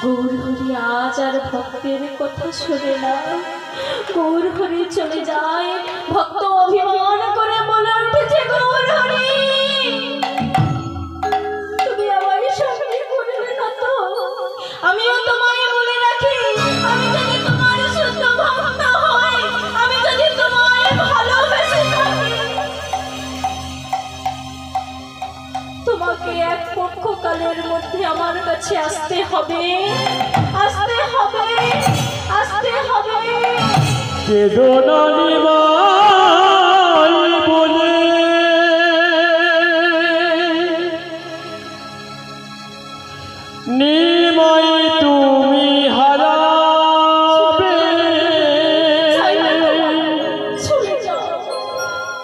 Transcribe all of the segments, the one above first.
गौरहरि आज और भक्तेर कथा शुने ना गौरहरि चले जाए भक्त अभिमान करे बोले उठेছে गौरहरि তুমি আমায় সঙ্গে করবে না তো আমিও তোমায় বলে রাখি আমি যদি তোমার শুদ্ধ ভক্ত হই আমি যদি তোমায় ভালোবেসে থাকি তোমাকে এক পক্ষকালের মধ্যে আমার কাছে আসতে হবে আসতে হবে আসতে হবে বেদনা নিবাই বলে নিমাই তুমি হারাবে চলে যাও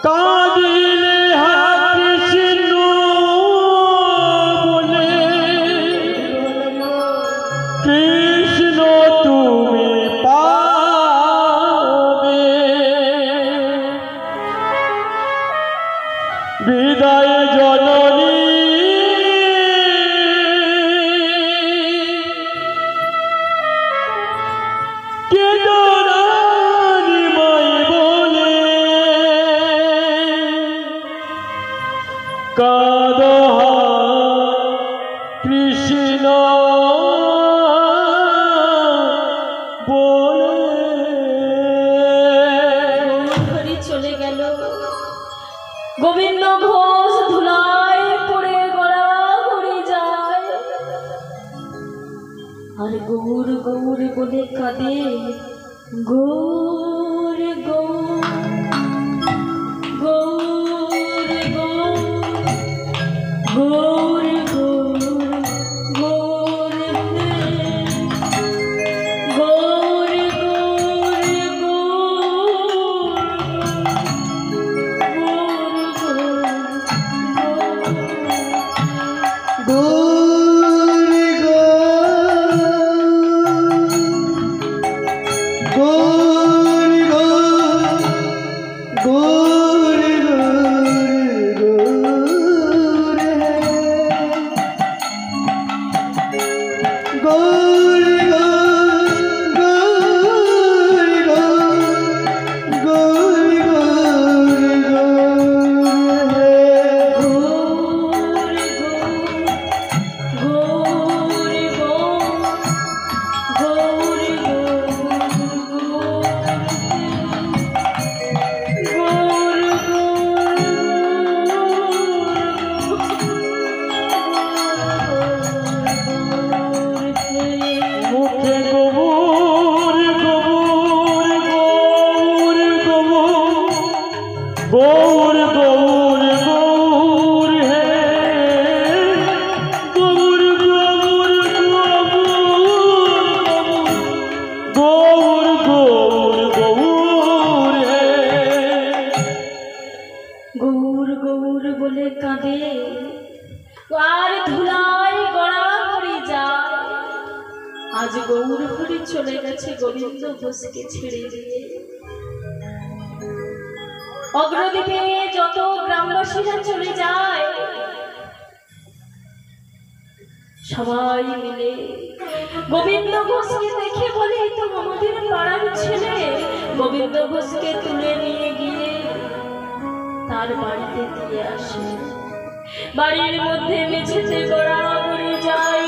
কাঁদিলে কৃষ্ণ বলে কৃষ্ণ তুমি পাবে বিদায় জননী কেদারানিমাই বলে কাঁদো কৃষ্ণ বলে গৌরহরি চলে গেল গোবিন্দ ঘোষ ধুলায় পড়ে গড়াগড়ি যায়, আর গৌর গৌর বলে কাঁদে গৌর গৌর গৌর গৌর গৌর গৌর গৌর গৌর গৌর গৌর হে গৌর গৌর গৌর গৌর গৌর হে গৌর গৌর বলে কাঁদে আর ধুলায় গড়াগড়ি যায়। আজ গৌর হরি চলে গেছে গোবিন্দ ঘোষকে ছেড়ে দিয়ে। অগ্রদ্বীপে যত গ্রামবাসীরা চলে যায়, সবাই মিলে গোবিন্দ ঘোষকে দেখে বলে তো আমাদের পাড়ার ছেলে। গোবিন্দ ঘোষকে তুলে নিয়ে গিয়ে তার বাড়িতে দিয়ে আসে। বাড়ির মধ্যে মেঝেতে গড়াগড়ি যায়